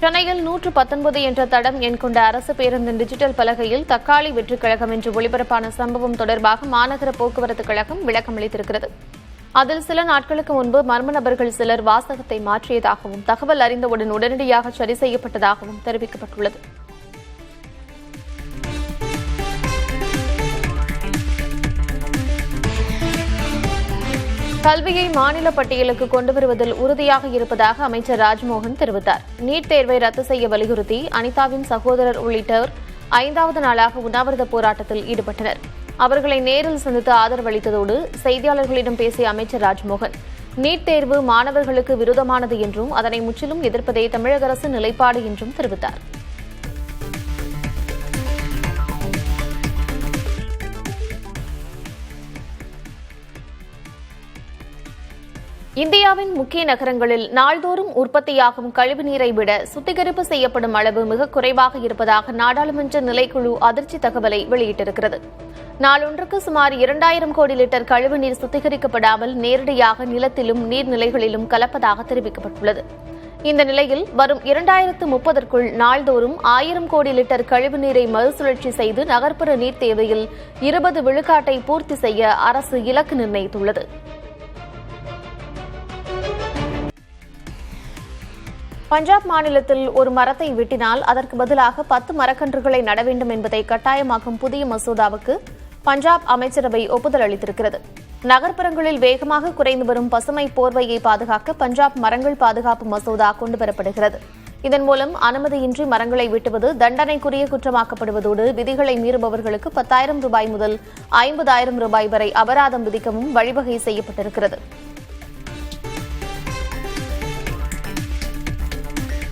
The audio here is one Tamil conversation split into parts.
சென்னையில் 119 என்ற தடம் எண் கொண்ட அரசு பேருந்தின் டிஜிட்டல் பலகையில் தக்காளி வெற்றிக் கழகம் என்று ஒளிபரப்பான சம்பவம் தொடர்பாக மாநகர போக்குவரத்து கழகம் விளக்கம் அளித்திருக்கிறது. அதில் சில நாட்களுக்கு முன்பு மர்ம நபர்கள் சிலர் வாசகத்தை மாற்றியதாகவும் தகவல் அறிந்தவுடன் உடனடியாக சரி செய்யப்பட்டதாகவும் தெரிவிக்கப்பட்டுள்ளது. கல்வியை மாநில பட்டியலுக்கு கொண்டு வருவதில் உறுதியாக இருப்பதாக அமைச்சர் ராஜ்மோகன் தெரிவித்தார். நீட் தேர்வை ரத்து செய்ய வலியுறுத்தி அனிதாவின் சகோதரர் உள்ளிட்டோர் 5வது நாளாக உண்ணாவிரத போராட்டத்தில் ஈடுபட்டனர். அவர்களை நேரில் சந்தித்து ஆதரவு அளித்ததோடு செய்தியாளர்களிடம் பேசிய அமைச்சர் ராஜ்மோகன், நீட் தேர்வு மாணவர்களுக்கு விரோதமானது என்றும் அதனை முற்றிலும் எதிர்ப்பதே தமிழக அரசின் நிலைப்பாடு என்றும் தெரிவித்தார். இந்தியாவின் முக்கிய நகரங்களில் நாள்தோறும் உற்பத்தியாகும் கழிவுநீரை விட சுத்திகரிப்பு செய்யப்படும் அளவு மிக குறைவாக இருப்பதாக நாடாளுமன்ற நிலைக்குழு அதிர்ச்சி தகவலை வெளியிட்டிருக்கிறது. நாளொன்றுக்கு சுமார் 2000 கோடி லிட்டர் கழிவுநீர் சுத்திகரிக்கப்படாமல் நேரடியாக நிலத்திலும் நீர்நிலைகளிலும் கலப்பதாக தெரிவிக்கப்பட்டுள்ளது. இந்த நிலையில் வரும் 2030ற்குள் நாள்தோறும் 1000 கோடி லிட்டர் கழிவுநீரை மறுசுழற்சி செய்து நகர்ப்புற நீர் தேவையில் 20 விழுக்காட்டை பூர்த்தி செய்ய அரசு இலக்கு நிர்ணயித்துள்ளது. பஞ்சாப் மாநிலத்தில் ஒரு மரத்தை வெட்டினால் அதற்கு பதிலாக 10 மரக்கன்றுகளை நட வேண்டும் என்பதை கட்டாயமாக்கும் புதிய மசோதாவுக்கு பஞ்சாப் அமைச்சரவை ஒப்புதல் அளித்திருக்கிறது. நகர்ப்புறங்களில் வேகமாக குறைந்து வரும் பசுமை போர்வையை பாதுகாக்க பஞ்சாப் மரங்கள் பாதுகாப்பு மசோதா கொண்டுவரப்படுகிறது. இதன் மூலம் அனுமதியின்றி மரங்களை வெட்டுவது தண்டனைக்குரிய குற்றமாக்கப்படுவதோடு விதிகளை மீறுபவர்களுக்கு 10,000 ரூபாய் முதல் 50,000 ரூபாய் வரை அபராதம் விதிக்கவும் வழிவகை செய்யப்பட்டிருக்கிறது.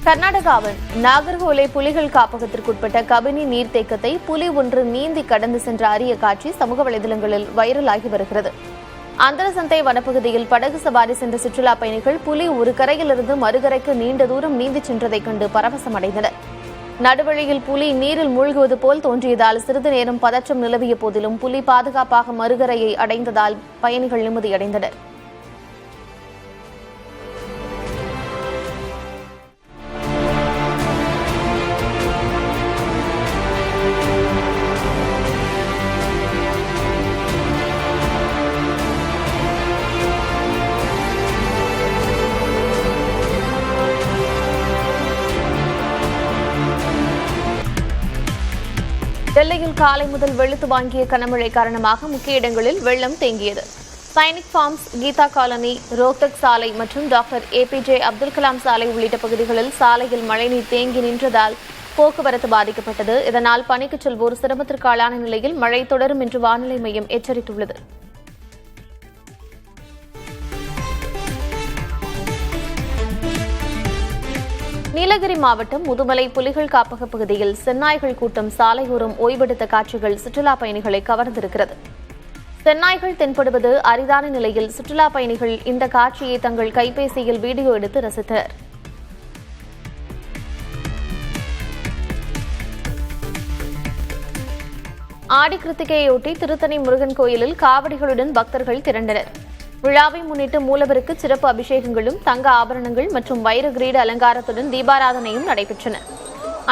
கர்நாடகாவின் நாகர்கோலே புலிகள் காப்பகத்திற்குட்பட்ட கபினி நீர்த்தேக்கத்தை புலி ஒன்று நீந்தி கடந்து சென்ற அரிய காட்சி சமூக வலைதளங்களில் வைரலாகி வருகிறது. அந்தரசந்தை வனப்பகுதியில் படகு சவாரி சென்ற சுற்றுலா பயணிகள் புலி ஒரு கரையிலிருந்து மறுகரைக்கு நீண்ட தூரம் நீந்தி சென்றதைக் கண்டு பரவசமடைந்தனர். நடுவழியில் புலி நீரில் மூழ்குவது போல் தோன்றியதால் சிறிது நேரம் பதற்றம் நிலவிய போதிலும் புலி பாதுகாப்பாக மறுகரையை அடைந்ததால் பயணிகள் நிம்மதியடைந்தனர். டெல்லியில் காலை முதல் வெளுத்து வாங்கிய கனமழை காரணமாக முக்கிய இடங்களில் வெள்ளம் தேங்கியது. சைனிக் ஃபார்ம்ஸ், கீதா காலனி, ரோஹ்தக் சாலை மற்றும் டாக்டர் APJ அப்துல் கலாம் சாலை உள்ளிட்ட பகுதிகளில் சாலையில் மழைநீர் தேங்கி நின்றதால் போக்குவரத்து பாதிக்கப்பட்டது. இதனால் பணிக்கு செல்வோர் சிரமத்திற்கு ஆளான நிலையில் மழை தொடரும் என்று வானிலை மையம் எச்சரித்துள்ளது. நீலகிரி மாவட்டம் முதுமலை புலிகள் காப்பக பகுதியில் செந்நாய்கள் கூட்டம் சாலையோரம் ஓய்வெடுத்த காட்சிகள் சுற்றுலா பயணிகளை கவர்ந்திருக்கிறது. செந்நாய்கள் தென்படுவது அரிதான நிலையில் சுற்றுலா பயணிகள் இந்த காட்சியை தங்கள் கைபேசியில் வீடியோ எடுத்து ரசித்தனர். ஆடி கிருத்திகையொட்டி திருத்தணி முருகன் கோயிலில் காவடிகளுடன் பக்தர்கள் திரண்டனர். விழாவை முன்னிட்டு மூலவருக்கு சிறப்பு அபிஷேகங்களும் தங்க ஆபரணங்கள் மற்றும் வைர கிரீட அலங்காரத்துடன் தீபாராதனையும் நடைபெற்றன.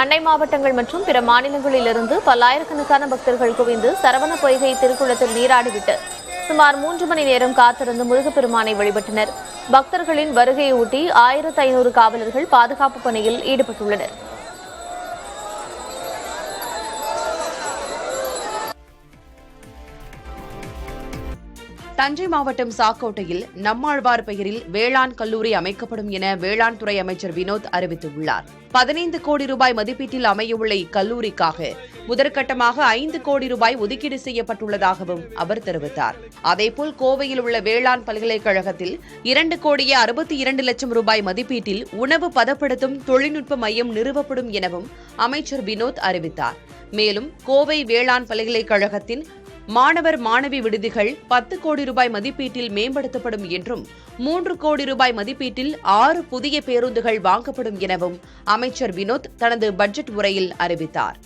அண்டை மாவட்டங்கள் மற்றும் பிற மாநிலங்களிலிருந்து பல்லாயிரக்கணக்கான பக்தர்கள் குவிந்து சரவண பொய்கை திருக்குளத்தில் நீராடிவிட்டு சுமார் 3 மணி நேரம் காத்திருந்து முருகப்பெருமானை வழிபட்டனர். பக்தர்களின் வருகையொட்டி 1500 காவலர்கள் பாதுகாப்பு பணியில் ஈடுபட்டுள்ளனர். தஞ்சை மாவட்டம் சாக்கோட்டையில் நம்மாழ்வார் பெயரில் வேளாண் கல்லூரி அமைக்கப்படும் என வேளாண் துறை அமைச்சர் வினோத் அறிவித்துள்ளார். 15 கோடி ரூபாய் மதிப்பீட்டில் அமையவுள்ள இக்கல்லூரிக்காக முதற்கட்டமாக 5 கோடி ரூபாய் ஒதுக்கீடு செய்யப்பட்டுள்ளதாகவும் அவர் தெரிவித்தார். அதேபோல் கோவையில் உள்ள வேளாண் பல்கலைக்கழகத்தில் 2 கோடியே 62 லட்சம் ரூபாய் மதிப்பீட்டில் உணவு பதப்படுத்தும் தொழில்நுட்ப மையம் நிறுவப்படும் எனவும் அமைச்சர் வினோத் அறிவித்தார். மேலும் கோவை வேளாண் பல்கலைக்கழகத்தின் மாணவர் மாணவி விடுதிகள் 10 கோடி ரூபாய் மதிப்பீட்டில் மேம்படுத்தப்படும் என்றும் 3 கோடி ரூபாய் மதிப்பீட்டில் 6 புதிய பேருந்துகள் வாங்கப்படும் எனவும் அமைச்சர் வினோத் தனது பட்ஜெட் உரையில் அறிவித்தார்.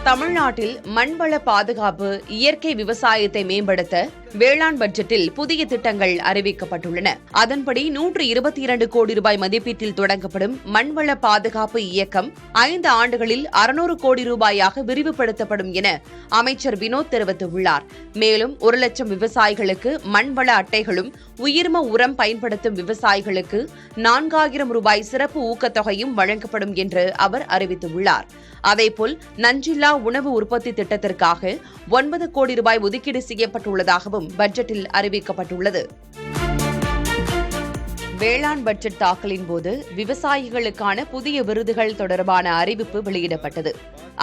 தமிழ்நாட்டில் மண்வள பாதுகாப்பு, இயற்கை விவசாயத்தை மேம்படுத்த வேளாண் பட்ஜெட்டில் புதிய திட்டங்கள் அறிவிக்கப்பட்டுள்ளன. அதன்படி 122 கோடி ரூபாய் மதிப்பீட்டில் தொடங்கப்படும் மண்வள பாதுகாப்பு இயக்கம் 5 ஆண்டுகளில் 600 கோடி ரூபாயாக விரிவுபடுத்தப்படும் என அமைச்சர் வினோத் தெரிவித்துள்ளார். மேலும் 1 லட்சம் விவசாயிகளுக்கு மண்வள அட்டைகளும், உயிர்ம உரம் பயன்படுத்தும் விவசாயிகளுக்கு 4000 ரூபாய் சிறப்பு ஊக்கத்தொகையும் வழங்கப்படும் என்று அவர் அறிவித்துள்ளார். அதேபோல் நஞ்சில்லா உணவு உற்பத்தி திட்டத்திற்காக 9 கோடி ரூபாய் ஒதுக்கீடு செய்யப்பட்டுள்ளதாகவும் பட்ஜெட்டில் அறிவிக்கப்பட்டுள்ளது. வேளாண் பட்ஜெட் தாக்கலின் போது விவசாயிகளுக்கான புதிய விருதுகள் தொடர்பான அறிவிப்பு வெளியிடப்பட்டது.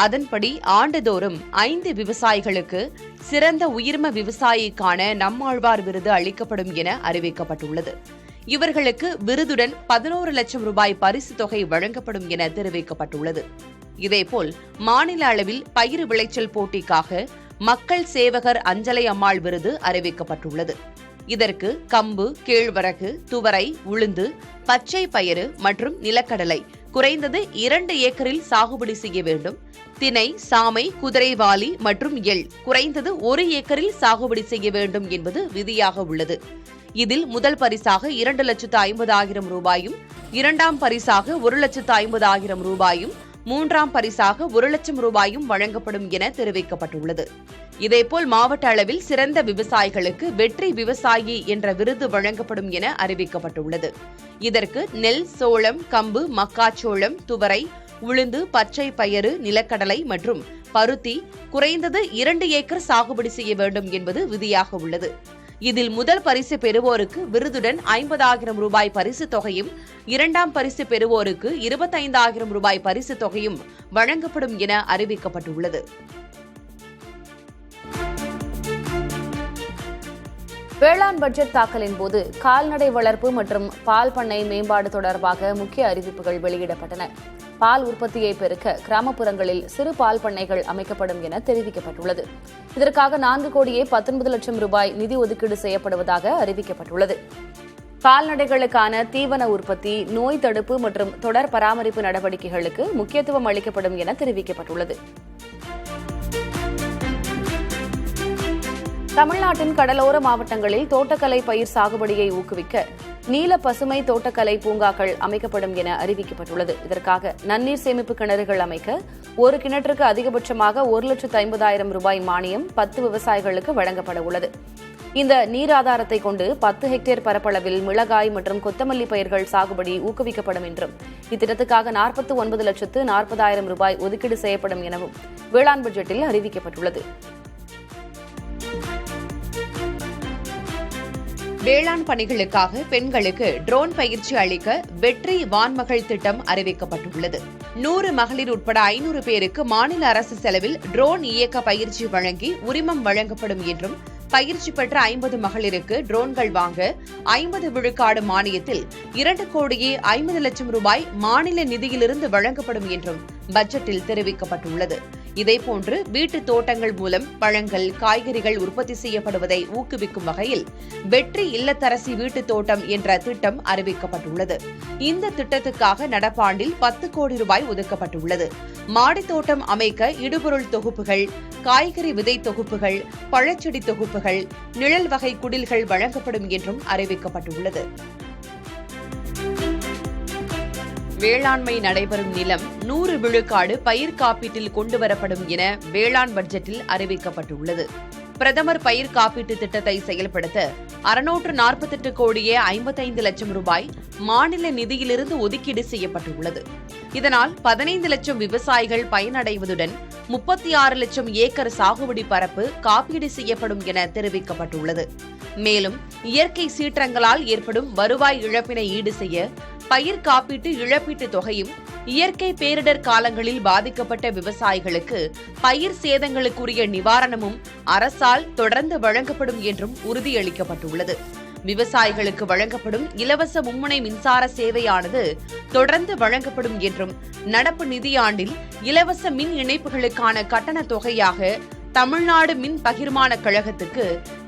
அதன்படி ஆண்டுதோறும் 5 விவசாயிகளுக்கு சிறந்த உயிர்ம விவசாயிக்கான நம்மாழ்வார் விருது அளிக்கப்படும் என அறிவிக்கப்பட்டுள்ளது. இவர்களுக்கு விருதுடன் 11 லட்சம் ரூபாய் பரிசு தொகை வழங்கப்படும் என தெரிவிக்கப்பட்டுள்ளது. இதேபோல் மாநில அளவில் பயிர் விளைச்சல் போட்டிக்காக மக்கள் சேவகர் அஞ்சலை அம்மாள் விருது அறிவிக்கப்பட்டுள்ளது. இதற்கு கம்பு, கேழ்வரகு, துவரை, உளுந்து, பச்சை பயிறு மற்றும் நிலக்கடலை குறைந்தது 2 ஏக்கரில் சாகுபடி செய்ய வேண்டும். திணை, சாமை, குதிரைவாலி மற்றும் எள் குறைந்தது 1 ஏக்கரில் சாகுபடி செய்ய வேண்டும் என்பது விதியாக உள்ளது. இதில் முதல் பரிசாக 2,50,000 ரூபாயும், 2ஆம் பரிசாக 1,50,000 ரூபாயும், 3ஆம் பரிசாக 1 லட்சம் ரூபாயும் வழங்கப்படும் என தெரிவிக்கப்பட்டுள்ளது. இதேபோல் மாவட்ட அளவில் சிறந்த விவசாயிகளுக்கு வெற்றி விவசாயி என்ற விருது வழங்கப்படும் என அறிவிக்கப்பட்டுள்ளது. இதற்கு நெல், சோளம், கம்பு, மக்காச்சோளம், துவரை, உளுந்து, பச்சை பயறு, நிலக்கடலை மற்றும் பருத்தி குறைந்தது 2 ஏக்கர் சாகுபடி செய்ய வேண்டும் என்பது விதியாக உள்ளது. இதில் முதல் பரிசு பெறுவோருக்கு விருதுடன் 50,000 ரூபாய் பரிசு தொகையும், 2ஆம் பரிசு பெறுவோருக்கு 25,000 ரூபாய் பரிசு தொகையும் வழங்கப்படும் என அறிவிக்கப்பட்டுள்ளது. வேளாண் பட்ஜெட் தாக்கலின் போது கால்நடை வளர்ப்பு மற்றும் பால் பண்ணை மேம்பாடு தொடர்பாக முக்கிய அறிவிப்புகள் வெளியிடப்பட்டன. பால் உற்பத்தியை பெருக்க கிராமப்புறங்களில் சிறு பால் பண்ணைகள் அமைக்கப்படும் என தெரிவிக்கப்பட்டுள்ளது. இதற்காக 4 கோடியே 19 லட்சம் ரூபாய் நிதி ஒதுக்கீடு செய்யப்படுவதாக அறிவிக்கப்பட்டுள்ளது. கால்நடைகளுக்கான தீவன உற்பத்தி, நோய் தடுப்பு மற்றும் தொடர் பராமரிப்பு நடவடிக்கைகளுக்கு முக்கியத்துவம் அளிக்கப்படும் என தெரிவிக்கப்பட்டுள்ளது. தமிழ்நாட்டின் கடலோர மாவட்டங்களில் தோட்டக்கலை பயிர் சாகுபடியை ஊக்குவிக்க நீல பசுமை தோட்டக்கலை பூங்காக்கள் அமைக்கப்படும் என அறிவிக்கப்பட்டுள்ளது. இதற்காக நன்னீர் சேமிப்பு கிணறுகள் அமைக்க ஒரு கிணற்றுக்கு அதிகபட்சமாக 1,50,000 ரூபாய் மானியம் 10 விவசாயிகளுக்கு வழங்கப்பட உள்ளது. இந்த நீர் ஆதாரத்தை கொண்டு 10 ஹெக்டேர் பரப்பளவில் மிளகாய் மற்றும் கொத்தமல்லி பயிர்கள் சாகுபடி ஊக்குவிக்கப்படும் என்றும், இத்திட்டத்துக்காக 49,40,000 ரூபாய் ஒதுக்கீடு செய்யப்படும் எனவும் வேளாண் பட்ஜெட்டில் அறிவிக்கப்பட்டுள்ளது. வேளாண் பணிகளுக்காக பெண்களுக்கு ட்ரோன் பயிற்சி அளிக்க வெற்றி வான்மகள் திட்டம் அறிவிக்கப்பட்டுள்ளது. 100 மகளிர் உட்பட 500 பேருக்கு மாநில அரசு செலவில் ட்ரோன் இயக்க பயிற்சி வழங்கி உரிமம் வழங்கப்படும் என்றும், பயிற்சி பெற்ற 50 மகளிருக்கு ட்ரோன்கள் வாங்க 50 விழுக்காடு மானியத்தில் 2 கோடியே 50 லட்சம் ரூபாய் மாநில நிதியிலிருந்து வழங்கப்படும் என்றும் பட்ஜெட்டில் தெரிவிக்கப்பட்டுள்ளது. இதேபோன்று வீட்டு தோட்டங்கள் மூலம் பழங்கள், காய்கறிகள் உற்பத்தி செய்யப்படுவதை ஊக்குவிக்கும் வகையில் வெற்றி இல்லத்தரசி வீட்டு தோட்டம் என்ற திட்டம் அறிவிக்கப்பட்டுள்ளது. இந்த திட்டத்துக்காக நடப்பாண்டில் 10 கோடி ரூபாய் ஒதுக்கப்பட்டுள்ளது. மாடித் தோட்டம் அமைக்க இடுபொருள் தொகுப்புகள், காய்கறி விதை தொகுப்புகள், பழச்செடி தொகுப்புகள், நிழல் வகை குடில்கள் வழங்கப்படும் என்றும் அறிவிக்கப்பட்டுள்ளது. வேளாண்மை நடைபெறும் நிலம் 100 விழுக்காடு பயிர் காப்பீட்டில் கொண்டுவரப்படும் என வேளாண் பட்ஜெட்டில் அறிவிக்கப்பட்டுள்ளது. பிரதமர் பயிர் காப்பீட்டு திட்டத்தை செயல்படுத்த 648 கோடியே 55 லட்சம் ரூபாய் மாநில நிதியிலிருந்து ஒதுக்கீடு செய்யப்பட்டுள்ளது. இதனால் 15 லட்சம் விவசாயிகள் பயனடைவதுடன் 36 லட்சம் ஏக்கர் சாகுபடி பரப்பு காப்பீடு செய்யப்படும் என தெரிவிக்கப்பட்டுள்ளது. மேலும் இயற்கை சீற்றங்களால் ஏற்படும் வருவாய் இழப்பினை ஈடு செய்ய பயிர் காப்பீட்டு இழப்பீட்டு தொகையும், இயற்கை பேரிடர் காலங்களில் பாதிக்கப்பட்ட விவசாயிகளுக்கு பயிர் சேதங்களுக்குரிய நிவாரணமும் அரசால் தொடர்ந்து வழங்கப்படும் என்றும் உறுதியளிக்கப்பட்டுள்ளது. விவசாயிகளுக்கு வழங்கப்படும் இலவச மும்முனை மின்சார சேவையானது தொடர்ந்து வழங்கப்படும் என்றும், நடப்பு நிதியாண்டில் இலவச மின் இணைப்புகளுக்கான கட்டண தொகையாக தமிழ்நாடு மின் பகிர்மான கழகத்துக்கு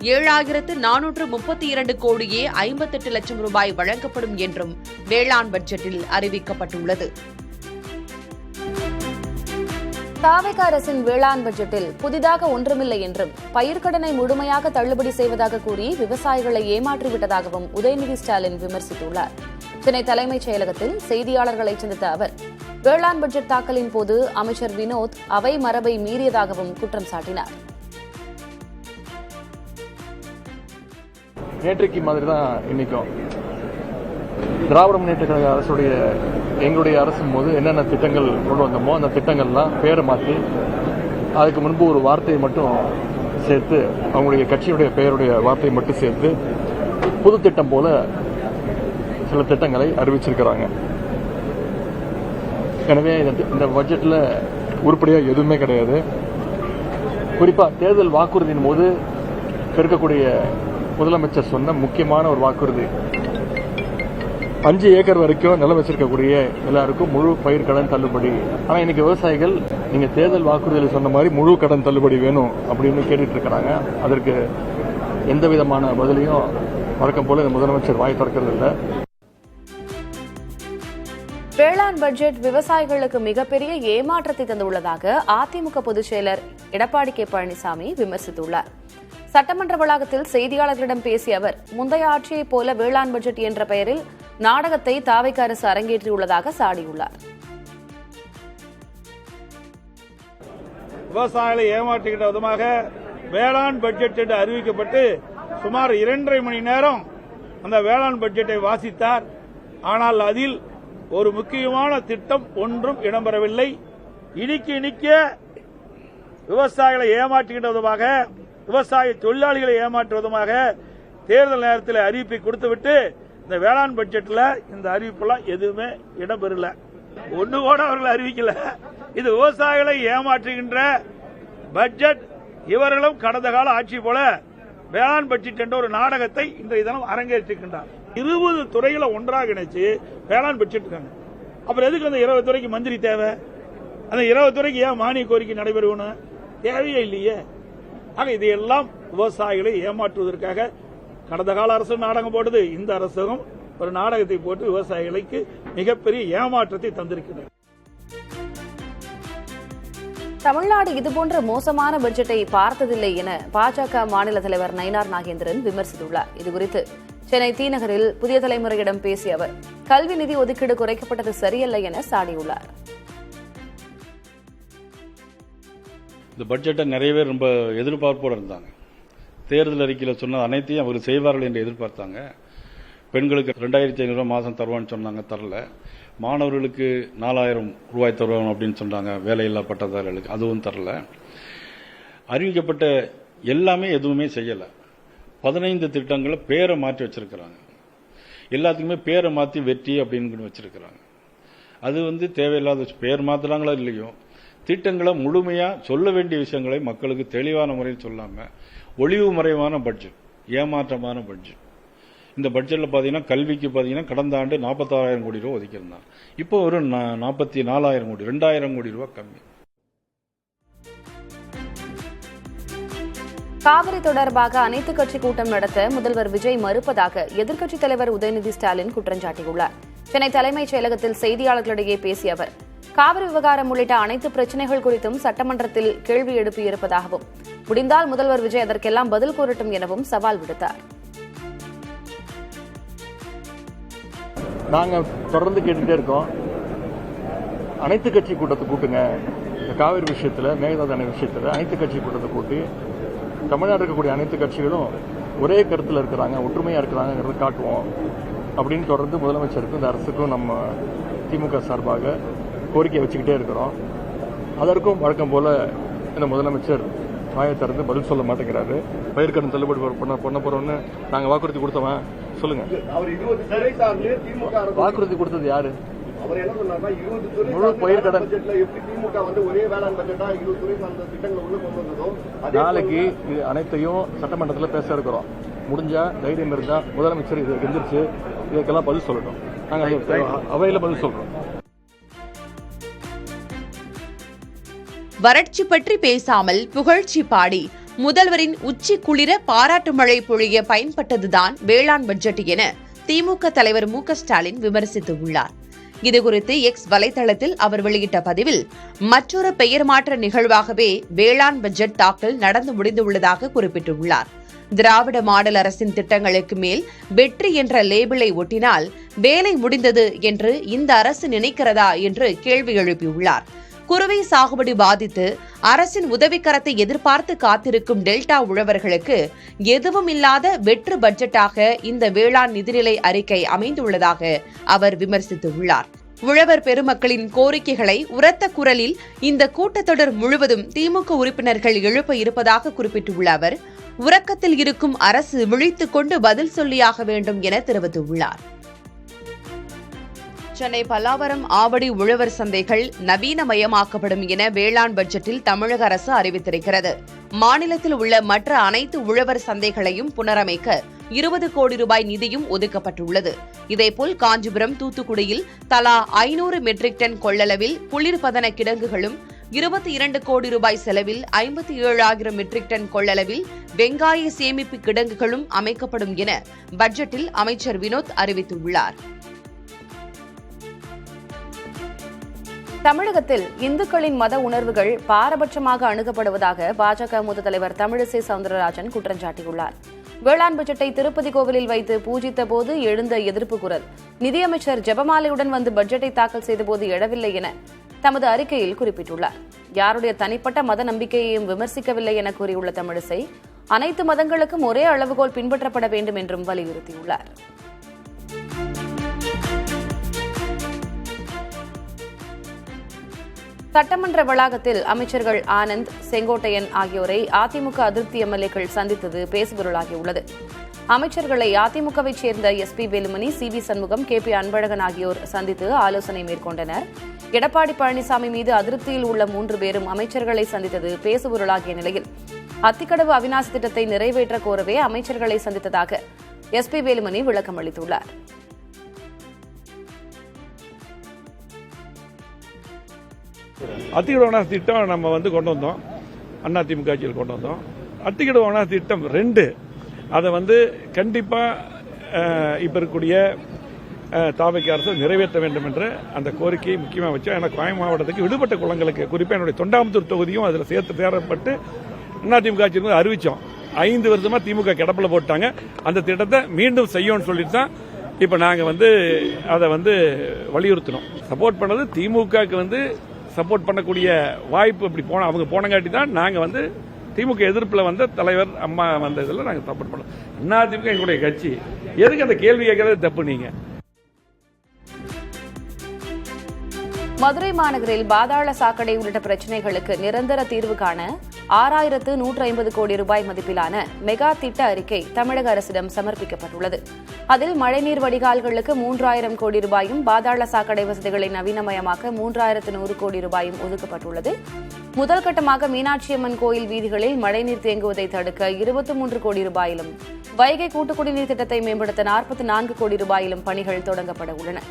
7,432 கோடியே 58 லட்சம் ரூபாய் வழங்கப்படும் என்றும் வேளாண் பட்ஜெட்டில் அறிவிக்கப்பட்டுள்ளது. தாவேக அரசின் வேளாண் பட்ஜெட்டில் புதிதாக ஒன்றுமில்லை என்றும் பயிர்க்கடனை முழுமையாக தள்ளுபடி செய்வதாக கூறி விவசாயிகளை ஏமாற்றிவிட்டதாகவும் உதயநிதி ஸ்டாலின் விமர்சித்துள்ளார். சென்னை தலைமைச் செயலகத்தில் செய்தியாளர்களை சந்தித்த அவர் வேளாண் பட்ஜெட் தாக்கலின் போது அமைச்சர் வினோத் அவை மரபை மீறியதாகவும் குற்றம் சாட்டினார். நேற்றைக்கு மாதிரி தான் இன்னைக்கும் திராவிட முன்னேற்ற கழக அரசுடைய எங்களுடைய அரசின் போது என்னென்ன திட்டங்கள் கொண்டு வந்தோமோ அந்த திட்டங்கள்லாம் பேரை மாற்றி அதுக்கு முன்பு ஒரு வார்த்தையை மட்டும் சேர்த்து அவங்களுடைய கட்சியுடைய பெயருடைய வார்த்தையை மட்டும் சேர்த்து புது திட்டம் போல சில திட்டங்களை அறிவிச்சிருக்கிறாங்க. எனவே இந்த பட்ஜெட்டில் உருப்படியாக எதுவுமே கிடையாது. குறிப்பாக தேர்தல் வாக்குறுதியின் போது இருக்கக்கூடிய முதலமைச்சர் சொன்ன முக்கியமான ஒரு வாக்குறுதி 5 ஏக்கர் வரைக்கும் நிலம் வச்சிருக்கக்கூடிய எல்லாருக்கும் முழு பயிர் கடன் தள்ளுபடி. ஆனா இன்னைக்கு விவசாயிகள் நீங்க தேர்தல் வாக்குறுதியில் சொன்ன மாதிரி முழு கடன் தள்ளுபடி வேணும் அப்படின்னு கேட்டுட்டு இருக்கிறாங்க. அதற்கு எந்த விதமான பதிலையும் வழக்கம் போல இந்த முதலமைச்சர் வாய் திறக்கிறது இல்லை. வேளாண் பட்ஜெட் விவசாயிகளுக்கு மிகப்பெரிய ஏமாற்றத்தை தந்துள்ளதாக அதிமுக பொதுச் செயலர் எடப்பாடி கே பழனிசாமி விமர்சித்துள்ளார். சட்டமன்ற வளாகத்தில் செய்தியாளர்களிடம் பேசிய அவர் முந்தைய ஆட்சியைப் போல வேளாண் பட்ஜெட் என்ற பெயரில் நாடகத்தை தாவேக அரசு அரங்கேற்றியுள்ளதாக சாடியுள்ளார். விவசாயிகளை ஏமாற்றுகின்ற விதமாக வேளாண் பட்ஜெட் என்று அறிவிக்கப்பட்டு சுமார் 2.5 மணி நேரம் அந்த வேளாண் பட்ஜெட்டை வாசித்தார். ஆனால் அதில் ஒரு முக்கியமான திட்டம் ஒன்றும் இடம்பெறவில்லை. இனிக்க விவசாயிகளை ஏமாற்றுகின்ற விதமாக, விவசாய தொழிலாளிகளை ஏமாற்றுவதமாக தேர்தல் நேரத்தில் அறிவிப்பை கொடுத்துவிட்டு இந்த வேளாண் பட்ஜெட்டில் இந்த அறிவிப்பெல்லாம் எதுவுமே இடம்பெறல. ஒன்று கூட அவர்கள் அறிவிக்கல. இது விவசாயிகளை ஏமாற்றுகின்ற பட்ஜெட். இவர்களும் கடந்த கால ஆட்சி போல வேளாண் பட்ஜெட் என்ற ஒரு நாடகத்தை இன்றைய தினம் அரங்கேற்றிருக்கின்றார். 20 துறைகளை ஒன்றாக இணைச்சு வேளாண் பட்ஜெட் இருக்காங்க. அப்புறம் எதுக்கு அந்த 20 துறைக்கு மந்திரி தேவை? அந்த 20 துறைக்கு ஏன் மானிய கோரிக்கை நடைபெறணும்? தேவையே இல்லையே. ஆக இதையெல்லாம் விவசாயிகளை ஏமாற்றுவதற்காக கடந்த கால அரசு நாடகம் போட்டது. இந்த அரசும் ஒரு நாடகத்தை போட்டு விவசாயிகளுக்கு மிகப்பெரிய ஏமாற்றத்தை தந்திருக்கிறது. தமிழ்நாடு இதுபோன்ற மோசமான பட்ஜெட்டை பார்த்ததில்லை என பாஜக மாநில தலைவர் நயினார் நாகேந்திரன் விமர்சித்துள்ளார். இதுகுறித்து சென்னை தீநகரில் புதிய தலைமுறையிடம் பேசிய அவர் கல்வி நிதி ஒதுக்கீடு குறைக்கப்பட்டது சரியல்ல என சாடியுள்ளார். இந்த பட்ஜெட்டை நிறைய பேர் ரொம்ப எதிர்பார்ப்போடு இருந்தாங்க. தேர்தல் அறிக்கையில் சொன்ன அனைத்தையும் அவர் செய்வார்கள் என்று எதிர்பார்த்தாங்க. பெண்களுக்கு 2500 மாதம் தருவான்னு சொன்னாங்க, தரல. மாணவர்களுக்கு 4000 ரூபாய் தருவாங்க அப்படின்னு சொன்னாங்க, வேலையில்லா பட்டதாரிகளுக்கு, அதுவும் தரல. அறிவிக்கப்பட்ட எல்லாமே எதுவுமே செய்யலை. 15 திட்டங்களை பேரை மாற்றி வச்சிருக்கிறாங்க. எல்லாத்துக்குமே பேரை மாற்றி வெற்றி அப்படின்னு வச்சிருக்கிறாங்க. அது தேவையில்லாத பேர் மாத்துறாங்களோ இல்லையோ, திட்டங்களை முழுமையா சொல்ல வேண்டிய விஷயங்களை மக்களுக்கு தெளிவான முறையில் சொல்லாம ஒளிவு மறைவான பட்ஜெட், ஏமாற்றமான பட்ஜெட். இந்த பட்ஜெட்ல பாத்தீங்கன்னா கல்விக்கு பாத்தீங்கன்னா கடந்த ஆண்டு 46,000 கோடி ரூபாய் ஒதுக்கியிருந்தாங்க. இப்போ ஒரு 44,000 கோடி, 2,000 கோடி ரூபாய் கம்மி. காவிரி தொடர்பாக அனைத்துக் கட்சி கூட்டம் நடத்த முதல்வர் விஜய் மறுப்பதாக எதிர்க்கட்சித் தலைவர் உதயநிதி ஸ்டாலின் குற்றம் சாட்டியுள்ளார். சென்னை தலைமைச் செயலகத்தில் செய்தியாளர்களிடையே பேசிய அவர் காவிரி விவகாரம் உள்ளிட்ட அனைத்து பிரச்சினைகள் குறித்தும் சட்டமன்றத்தில் கேள்வி எழுப்பியிருப்பதாகவும் முடிந்தால் முதல்வர் விஜய் அதற்கெல்லாம் பதில் கூறட்டும் எனவும் சவால் விடுத்தார். நாங்க தொடர்ந்து கேட்டுட்டே இருக்கோம், அனைத்து கட்சி கூட்டத்தை கூட்டுங்க. இந்த காவிரி விஷயத்துல, மேகதாது அணை விஷயத்துல அனைத்து கட்சி கூட்டத்தை கூட்டி தமிழ்நாடு இருக்கக்கூடிய அனைத்து கட்சிகளும் ஒரே கருத்துல இருக்கிறாங்க, ஒற்றுமையா இருக்கிறாங்கிறத காட்டுவோம் அப்படின்னு தொடர்ந்து முதலமைச்சருக்கும் இந்த அரசுக்கும் நம்ம திமுக சார்பாக கோரிக்கை வச்சுக்கிட்டே இருக்கிறோம். அதற்கும் வழக்கம் போல இந்த முதலமைச்சர் வாயை திறந்து பதில் சொல்ல மாட்டேங்கிறாரு. பயிர்க்கடன் தள்ளுபடி பண்ண போறோம்னு நாங்க வாக்குறுதி கொடுத்தவன் சொல்லுங்க. வாக்குறுதி கொடுத்தது யாரு? முழு பயிர்க்கடன் நாளைக்கு இது அனைத்தையும் சட்டமன்றத்தில் பேச இருக்கிறோம். முடிஞ்சா தைரியம் இருந்தா முதலமைச்சர் இது எந்திரிச்சு இதுக்கெல்லாம் பதில் சொல்லட்டும். நாங்க அவையில பதில் சொல்றோம். வறட்சி பற்றி பேசாமல் புகழ்ச்சி பாடி முதல்வரின் உச்சி குளிர பாராட்டு மழை பொழிய பயன்பட்டதுதான் வேளாண் பட்ஜெட் என திமுக தலைவர் மு.க. ஸ்டாலின் விமர்சித்துள்ளார். இதுகுறித்து எக்ஸ் வலைதளத்தில் அவர் வெளியிட்ட பதிவில் மற்றொரு பெயர் மாற்ற நிகழ்வாகவே வேளாண் பட்ஜெட் தாக்கல் நடந்து முடிந்துள்ளதாக குறிப்பிட்டுள்ளார். திராவிட மாடல் அரசின் திட்டங்களுக்கு மேல் வெற்றி என்ற லேபிளை ஒட்டினால் வேலை முடிந்தது என்று இந்த அரசு நினைக்கிறதா என்று கேள்வி எழுப்பியுள்ளார். குறுவை சாகுபடி பாதித்து அரசின் உதவிக்கரத்தை எதிர்பார்த்து காத்திருக்கும் டெல்டா உழவர்களுக்கு எதுவும் இல்லாத வெற்று பட்ஜெட்டாக இந்த வேளாண் நிதிநிலை அறிக்கை அமைந்துள்ளதாக அவர் விமர்சித்துள்ளார். உழவர் பெருமக்களின் கோரிக்கைகளை உரத்த குரலில் இந்த கூட்டத்தொடர் முழுவதும் திமுக உறுப்பினர்கள் எழுப்ப இருப்பதாக குறிப்பிட்டுள்ள அவர், உறக்கத்தில் இருக்கும் அரசு விழித்துக் கொண்டு பதில் சொல்லியாக வேண்டும் என தெரிவித்துள்ளார். சென்னை பல்லாவரம் ஆவடி உழவர் சந்தைகள் நவீனமயமாக்கப்படும் என வேளாண் பட்ஜெட்டில் தமிழக அரசு அறிவித்திருக்கிறது. மாநிலத்தில் உள்ள மற்ற அனைத்து உழவர் சந்தைகளையும் புனரமைக்க 20 கோடி ரூபாய் நிதியும் ஒதுக்கப்பட்டுள்ளது. இதேபோல் காஞ்சிபுரம், தூத்துக்குடியில் தலா 500 மெட்ரிக் டன் கொள்ளளவில் குளிர்பதன கிடங்குகளும் 22 கோடி ரூபாய் செலவில் 57,000 மெட்ரிக் டன் கொள்ளளவில் வெங்காய சேமிப்பு கிடங்குகளும் அமைக்கப்படும் என பட்ஜெட்டில் அமைச்சர் வினோத் அறிவித்துள்ளார். தமிழகத்தில் இந்துக்களின் மத உணர்வுகள் பாரபட்சமாக அணுகப்படுவதாக பாஜக மூத்த தலைவர் தமிழிசை சவுந்தரராஜன் குற்றம் சாட்டியுள்ளார். வேளாண் பட்ஜெட்டை திருப்பதி கோவிலில் வைத்து பூஜித்த போது எழுந்த எதிர்ப்பு குரல் நிதியமைச்சர் ஜெபமாலையுடன் வந்து பட்ஜெட்டை தாக்கல் செய்தபோது எழவில்லை என தமது அறிக்கையில் குறிப்பிட்டுள்ளார். யாருடைய தனிப்பட்ட மத நம்பிக்கையையும் விமர்சிக்கவில்லை என கூறியுள்ள தமிழிசை, அனைத்து மதங்களுக்கும் ஒரே அளவுகோல் பின்பற்றப்பட வேண்டும் என்றும் வலியுறுத்தியுள்ளார். சட்டமன்ற வளாகத்தில் அமைச்சர்கள் ஆனந்த், செங்கோட்டையன் ஆகியோரை அதிமுக அதிருப்தி எம்எல்ஏக்கள் சந்தித்தது பேசுபொருளாகியுள்ளது. அமைச்சர்களை அதிமுகவைச் சேர்ந்த S P Velumani, C V Shanmugam, KP Anbazhagan ஆகியோர் சந்தித்து ஆலோசனை மேற்கொண்டனர். எடப்பாடி பழனிசாமி மீது அதிருப்தியில் உள்ள 3 பேரும் அமைச்சர்களை சந்தித்தது பேசுபொருளாகிய நிலையில் அத்திக்கடவு அவிநாசி திட்டத்தை நிறைவேற்ற கோரவே அமைச்சர்களை சந்தித்ததாக எஸ்பி வேலுமணி விளக்கம் அளித்துள்ளார். அத்திக்கடவு அவிநாசி திட்டம் நம்ம கொண்டு வந்தோம், அதிமுக ஆட்சியில் கொண்டு வந்தோம். அத்திக்கடவு அவிநாசி திட்டம் 2 அதை கண்டிப்பா இப்ப இருக்கக்கூடிய தாவைக்கு அரசு நிறைவேற்ற வேண்டும் என்ற அந்த கோரிக்கையை முக்கியமாக வச்சோம். ஏன்னா கோயம் மாவட்டத்துக்கு விடுபட்ட குளங்களுக்கு, குறிப்பாக என்னுடைய தொண்டாமுத்தூர் தொகுதியும் அதில் சேர்த்து தேரப்பட்டு அதிமுக ஆட்சியில் அறிவிச்சோம். 5 வருஷமா திமுக கிடப்பில போட்டாங்க. அந்த திட்டத்தை மீண்டும் செய்யணும்னு சொல்லிட்டு தான் இப்ப நாங்க அதை வலியுறுத்தினோம். சப்போர்ட் பண்ணது திமுகவுக்கு சப்போர்ட் பண்ணக்கூடிய வாய்ப்பு அப்படி அவங்க போனங்காட்டி தான் நாங்க திமுக எதிர்ப்புல தலைவர் அம்மா இதில் நாங்க சப்போர்ட் பண்ணோம். அதிமுக எங்களுடைய கட்சி. எதுக்கு அந்த கேள்வி கேட்கறது தப்பு? நீங்க மதுரை மாநகரில் பாதாள சாக்கடை உள்ளிட்ட பிரச்சினைகளுக்கு நிரந்தர தீர்வு காண 6,150 கோடி ரூபாய் மதிப்பிலான மெகா திட்ட அறிக்கை தமிழக அரசிடம் சமர்ப்பிக்கப்பட்டுள்ளது. அதில் மழைநீர் வடிகால்களுக்கு 3,000 கோடி ரூபாயும், பாதாள சாக்கடை வசதிகளை நவீனமயமாக்க 3,100 கோடி ரூபாயும் ஒதுக்கப்பட்டுள்ளது. முதல் கட்டமாக மீனாட்சியம்மன் கோயில் வீதிகளில் மழைநீர் தேங்குவதை தடுக்க 23 கோடி ரூபாயிலும், வைகை கூட்டுக்குடிநீர் திட்டத்தை மேம்படுத்த 44 கோடி ரூபாயிலும் பணிகள் தொடங்கப்பட உள்ளன.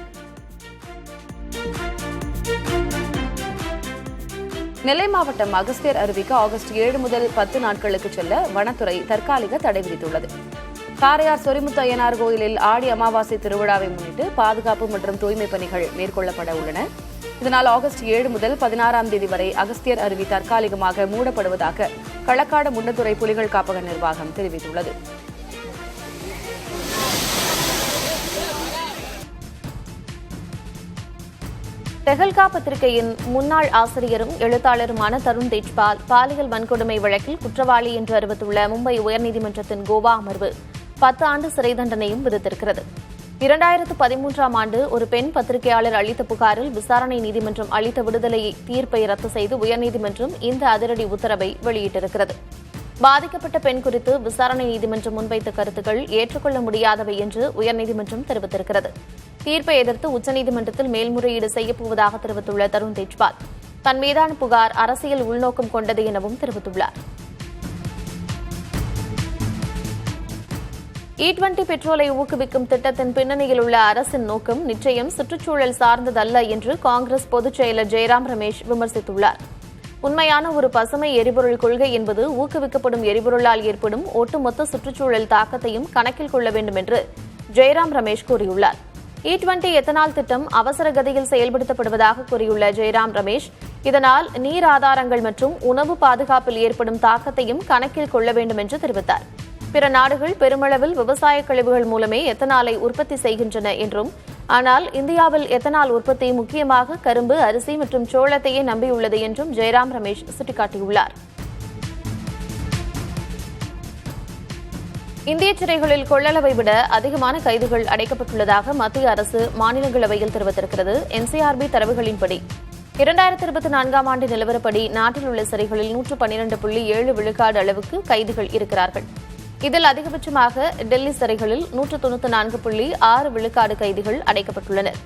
நெல்லை மாவட்டம் அகஸ்தியர் அருவிக்கு ஆகஸ்ட் 7 முதல் 10 நாட்களுக்கு செல்ல வனத்துறை தற்காலிக தடை விதித்துள்ளது. காரையார் சொரிமுத்து அய்யனார் கோயிலில் ஆடி அமாவாசை திருவிழாவை முன்னிட்டு பாதுகாப்பு மற்றும் தூய்மை பணிகள் மேற்கொள்ளப்பட உள்ளன. இதனால் ஆகஸ்ட் 7 முதல் 16ஆம் தேதி வரை அகஸ்தியர் அருவி தற்காலிகமாக மூடப்படுவதாக களக்காடு முன்னத்துறை புலிகள் காப்பக நிர்வாகம் தெரிவித்துள்ளது. தெஹல்கா பத்திரிகையின் முன்னாள் ஆசிரியரும் எழுத்தாளருமான தருண் தேஜ்பால் பாலியல் வன்கொடுமை வழக்கில் குற்றவாளி என்று அறிவித்துள்ள மும்பை உயர்நீதிமன்றத்தின் கோவா அமர்வு 10 ஆண்டு சிறை தண்டனையும் விதித்திருக்கிறது. 2013ஆம் ஆண்டு ஒரு பெண் பத்திரிகையாளர் அளித்த புகாரில் விசாரணை நீதிமன்றம் அளித்த விடுதலை தீர்ப்பை ரத்து செய்து உயர்நீதிமன்றம் இந்த அதிரடி உத்தரவை வெளியிட்டிருக்கிறது. பாதிக்கப்பட்ட பெண் குறித்து விசாரணை நீதிமன்றம் முன்வைத்த கருத்துக்கள் ஏற்றுக்கொள்ள முடியாதவை என்று உயர்நீதிமன்றம் தெரிவித்திருக்கிறது. தீர்ப்பை எதிர்த்து உச்சநீதிமன்றத்தில் மேல்முறையீடு செய்யப்போவதாக தெரிவித்துள்ள தருண் தேஜ்பால் தன் மீதான புகார் அரசியல் உள்நோக்கம் கொண்டது எனவும் தெரிவித்துள்ளார். E20 பெட்ரோலை ஊக்குவிக்கும் திட்டத்தின் பின்னணியில் உள்ள அரசின் நோக்கம் நிச்சயம் சுற்றுச்சூழல் சார்ந்ததல்ல என்று காங்கிரஸ் பொதுச் செயலர் ஜெயராம் ரமேஷ் விமர்சித்துள்ளார். உண்மையான ஒரு பசுமை எரிபொருள் கொள்கை என்பது ஊக்குவிக்கப்படும் எரிபொருளால் ஏற்படும் ஒட்டுமொத்த சுற்றுச்சூழல் தாக்கத்தையும் கணக்கில் கொள்ள வேண்டும் என்று ஜெயராம் ரமேஷ் கூறியுள்ளார். E20 எத்தனால் திட்டம் அவசர கதியில் செயல்படுத்தப்படுவதாக கூறியுள்ள ஜெயராம் ரமேஷ், இதனால் நீர் ஆதாரங்கள் மற்றும் உணவு பாதுகாப்பில் ஏற்படும் தாக்கத்தையும் கணக்கில் கொள்ள வேண்டும் என்று தெரிவித்தார். பிற நாடுகள் பெருமளவில் விவசாய கழிவுகள் மூலமே எத்தனாலை உற்பத்தி செய்கின்றன என்றும், ஆனால் இந்தியாவில் எத்தனால் உற்பத்தி முக்கியமாக கரும்பு, அரிசி மற்றும் சோளத்தையே நம்பியுள்ளது என்றும் ஜெயராம் ரமேஷ் சுட்டிக்காட்டியுள்ளார். இந்திய சிறைகளில் கொள்ளளவை விட அதிகமான கைதிகள் அடைக்கப்பட்டுள்ளதாக மத்திய அரசு மாநிலங்களவையில் தெரிவித்திருக்கிறது. NCRB தரவுகளின்படி 2024ஆம் ஆண்டு நிலவரப்படி நாட்டில் உள்ள சிறைகளில் 112.7 விழுக்காடு அளவுக்கு கைதிகள் இருக்கிறார்கள். இதில் அதிகபட்சமாக டெல்லி சிறைகளில் 194.6 விழுக்காடு கைதிகள் அடைக்கப்பட்டுள்ளனர்.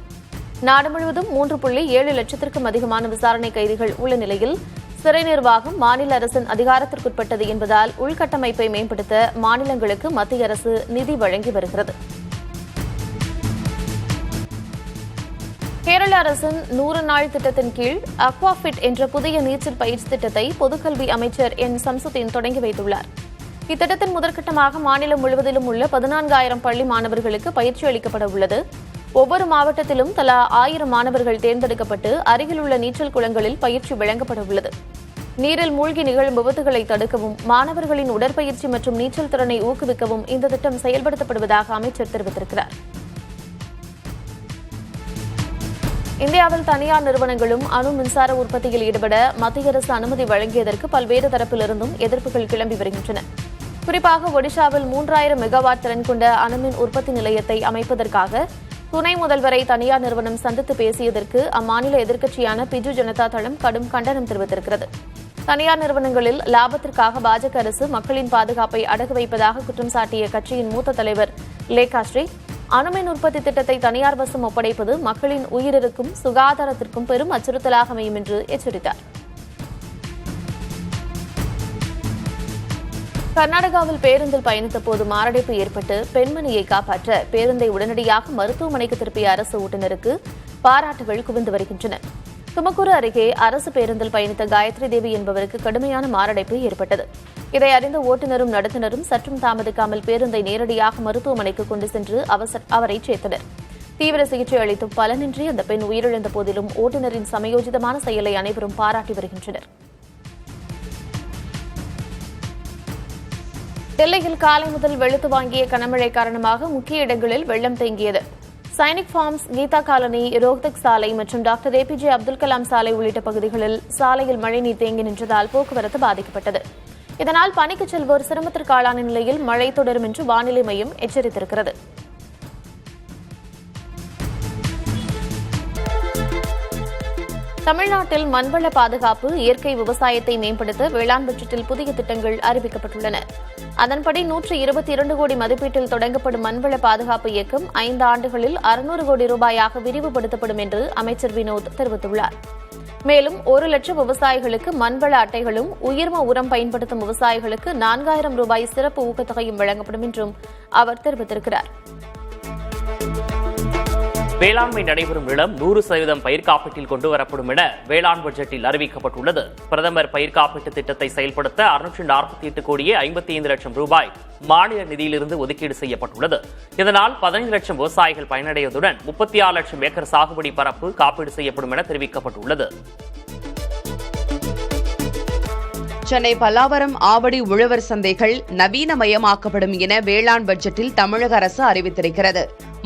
நாடு முழுவதும் 3.7 லட்சத்திற்கும் அதிகமான விசாரணை கைதிகள் உள்ள நிலையில் சிறை நிர்வாகம் மாநில அரசின் அதிகாரத்திற்குட்பட்டது என்பதால் உள்கட்டமைப்பை மேம்படுத்த மாநிலங்களுக்கு மத்திய அரசு நிதி வழங்கி வருகிறது. கேரள அரசின் 100 நாள் திட்டத்தின் கீழ் அக்வாஃபிட் என்ற புதிய நீச்சல் பயிற்சி திட்டத்தை பொதுக்கல்வி அமைச்சர் என் சம்சுதீன் தொடங்கி வைத்துள்ளார். இத்திட்டத்தின் முதற்கட்டமாக மாநிலம் முழுவதிலும் உள்ள 14,000 பள்ளி மாணவர்களுக்கு பயிற்சி அளிக்கப்பட உள்ளது. ஒவ்வொரு மாவட்டத்திலும் தலா 1000 மாணவர்கள் தேர்ந்தெடுக்கப்பட்டு அருகிலுள்ள நீச்சல் குளங்களில் பயிற்சி வழங்கப்பட உள்ளது. நீரில் மூழ்கி நிகழும் விபத்துகளை தடுக்கவும், மாணவர்களின் உடற்பயிற்சி மற்றும் நீச்சல் திறனை ஊக்குவிக்கவும் இந்த திட்டம் செயல்படுத்தப்படுவதாக அமைச்சர் தெரிவித்திருக்கிறார். இந்தியாவில் தனியார் நிறுவனங்களும் அணு மின்சார உற்பத்தியில் ஈடுபட மத்திய அரசு அனுமதி வழங்கியதற்கு பல்வேறு தரப்பிலிருந்தும் எதிர்ப்புகள் கிளம்பி வருகின்றன. குறிப்பாக ஒடிஷாவில் 3000 மெகாவாட் திறன் கொண்ட அணுமின் உற்பத்தி நிலையத்தை அமைப்பதற்காக துணை முதல்வரை தனியார் நிறுவனம் சந்தித்து பேசியதற்கு அம்மாநில எதிர்க்கட்சியான பிஜு ஜனதா தளம் கடும் கண்டனம் தெரிவித்திருக்கிறது. தனியார் நிறுவனங்களில் லாபத்திற்காக பாஜக அரசு மக்களின் பாதுகாப்பை அடகு வைப்பதாக குற்றம் சாட்டிய கட்சியின் மூத்த தலைவர் லேகாஸ்ரீ, அணுமின் உற்பத்தி திட்டத்தை தனியார் வசம் ஒப்படைப்பது மக்களின் உயிரிற்கும் சுகாதாரத்திற்கும் பெரும் அச்சுறுத்தலாக அமையும் என்று எச்சரித்தார். கர்நாடகாவில் பேருந்தில் பயணித்த போது மாரடைப்பு ஏற்பட்டு பெண்மணியை காப்பாற்ற பேருந்தை உடனடியாக மருத்துவமனைக்கு திருப்பிய அரசு ஓட்டுநருக்கு பாராட்டுகள் குவிந்து வருகின்றன. துமக்கூரு அருகே அரசு பேருந்தில் பயணித்த காயத்ரி தேவி என்பவருக்கு கடுமையான மாரடைப்பு ஏற்பட்டது. இதை அறிந்த ஓட்டுநரும் நடத்துனரும் சற்றும் தாமதிக்காமல் பேருந்தை நேரடியாக மருத்துவமனைக்கு கொண்டு சென்று அவரை சேர்த்தனர். தீவிர சிகிச்சை அளித்தும் பலனின்றி அந்த பெண் உயிரிழந்த போதிலும் ஓட்டுநரின் சமயோஜிதமான செயலை அனைவரும் பாராட்டி வருகின்றனர். டெல்லியில் காலை முதல் வெளுத்து வாங்கிய கனமழை காரணமாக முக்கிய இடங்களில் வெள்ளம் தேங்கியது. சைனிக் ஃபார்ம்ஸ், கீதா காலனி, ரோஹ்தக் சாலை மற்றும் டாக்டர் APJ அப்துல் கலாம் சாலை உள்ளிட்ட பகுதிகளில் சாலையில் மழைநீர் தேங்கி நின்றதால் போக்குவரத்து பாதிக்கப்பட்டது. இதனால் பணிக்கு செல்வோர் சிரமத்திற்கு ஆளான நிலையில் மழை தொடரும் என்று வானிலை மையம் எச்சரித்திருக்கிறது. தமிழ்நாட்டில் மண்வள பாதுகாப்பு, இயற்கை விவசாயத்தை மேம்படுத்த வேளாண் பட்ஜெட்டில் புதிய திட்டங்கள் அறிவிக்கப்பட்டுள்ளன. அதன்படி 122 கோடி மதிப்பீட்டில் தொடங்கப்படும் மண்வள பாதுகாப்பு இயக்கம் 5 ஆண்டுகளில் 600 கோடி ரூபாயாக விரிவுபடுத்தப்படும் என்று அமைச்சர் வினோத் தெரிவித்துள்ளார். மேலும் 1 லட்சம் விவசாயிகளுக்கு மண்வள அட்டைகளும், உயிர்ம உரம் பயன்படுத்தும் விவசாயிகளுக்கு 4000 ரூபாய் சிறப்பு ஊக்கத்தொகையும் வழங்கப்படும் என்றும் அவர் தெரிவித்திருக்கிறார். வேளாண்மை நடைபெறும் நிலம் 100% பயிர் காப்பீட்டில் கொண்டுவரப்படும் என வேளாண் பட்ஜெட்டில் அறிவிக்கப்பட்டுள்ளது. பிரதமர் பயிர் காப்பீட்டு திட்டத்தை செயல்படுத்த 648 கோடியே 55 லட்சம் ரூபாய் மாநில நிதியிலிருந்து ஒதுக்கீடு செய்யப்பட்டுள்ளது. இதனால் 15 லட்சம் விவசாயிகள் பயனடைவதுடன் 36 லட்சம் ஏக்கர் சாகுபடி பரப்பு காப்பீடு செய்யப்படும் என தெரிவிக்கப்பட்டுள்ளது. சென்னை பல்லாவரம், ஆவடி உழவர் சந்தைகள் நவீனமயமாக்கப்படும் என வேளாண் பட்ஜெட்டில் தமிழக அரசு அறிவித்திருக்கிறது.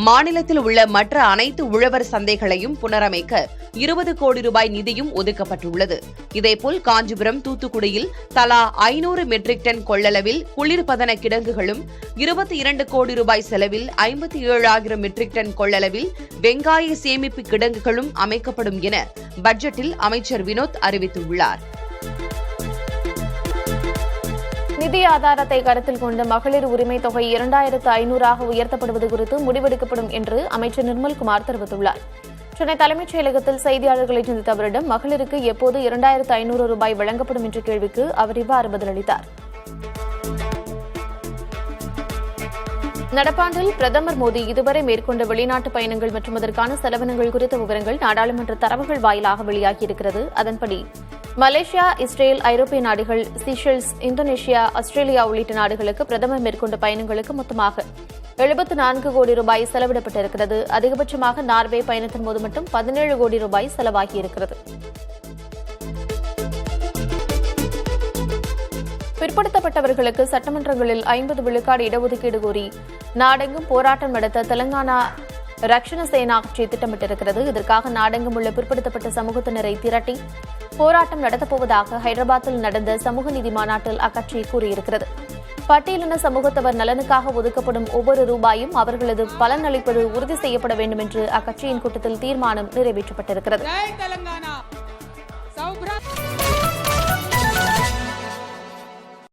மாநிலத்தில் உள்ள மற்ற அனைத்து உழவர் சந்தைகளையும் புனரமைக்க 20 கோடி ரூபாய் நிதியும் ஒதுக்கப்பட்டுள்ளது. இதேபோல் காஞ்சிபுரம், தூத்துக்குடியில் தலா 500 மெட்ரிக் டன் கொள்ளளவில் குளிர்பதன கிடங்குகளும், 22 கோடி ரூபாய் செலவில் 57,000 மெட்ரிக் டன் கொள்ளளவில் வெங்காய சேமிப்பு கிடங்குகளும் அமைக்கப்படும் என பட்ஜெட்டில் அமைச்சர் வினோத் அறிவித்துள்ளார். நிதி ஆதாரத்தை கருத்தில் கொண்டு மகளிர் உரிமை தொகை 2500 உயர்த்தப்படுவது குறித்து முடிவெடுக்கப்படும் என்று அமைச்சர் நிர்மல்குமார் தெரிவித்துள்ளார். சென்னை தலைமைச் செயலகத்தில் செய்தியாளர்களை சந்தித்த அவரிடம் மகளிருக்கு எப்போது 2500 ரூபாய் வழங்கப்படும் என்ற கேள்விக்கு அவர் இவ்வாறு பதிலளித்தார். நடப்பாண்டில் பிரதமர் மோடி இதுவரை மேற்கொண்ட வெளிநாட்டு பயணங்கள் மற்றும் அதற்கான செலவினங்கள் குறித்த விவரங்கள் நாடாளுமன்ற தரவுகள் வாயிலாக வெளியாகியிருக்கிறது. அதன்படி மலேசியா, இஸ்ரேல், ஐரோப்பிய நாடுகள், சீஷெல்ஸ், இந்தோனேஷியா, ஆஸ்திரேலியா உள்ளிட்ட நாடுகளுக்கு பிரதமர் மேற்கொண்ட பயணங்களுக்கு மொத்தமாக 74 கோடி ரூபாய் செலவிடப்பட்டிருக்கிறது. அதிகபட்சமாக நார்வே பயணத்தின் போது மட்டும் 17 கோடி ரூபாய் செலவாகியிருக்கிறது. பிற்படுத்தப்பட்டவர்களுக்கு சட்டமன்றங்களில் 50 விழுக்காடு இடஒதுக்கீடு கோரி நாடெங்கும் போராட்டம் நடத்த தெலங்கானா ரக்ஷண சேனா கட்சி திட்டமிட்டிருக்கிறது. இதற்காக நாடெங்கும் உள்ள பிற்படுத்தப்பட்ட சமூகத்தினரை திரட்டி போராட்டம் நடத்தப்போவதாக ஹைதராபாத்தில் நடந்த சமூக நீதி மாநாட்டில் அக்கட்சி கூறியிருக்கிறது. பட்டியலின சமூகத்தவர் நலனுக்காக ஒதுக்கப்படும் ஒவ்வொரு ரூபாயும் அவர்களது பலன் அளிப்பது உறுதி செய்யப்பட வேண்டும் என்று அக்கட்சியின் கூட்டத்தில் தீர்மானம் நிறைவேற்றப்பட்டிருக்கிறது.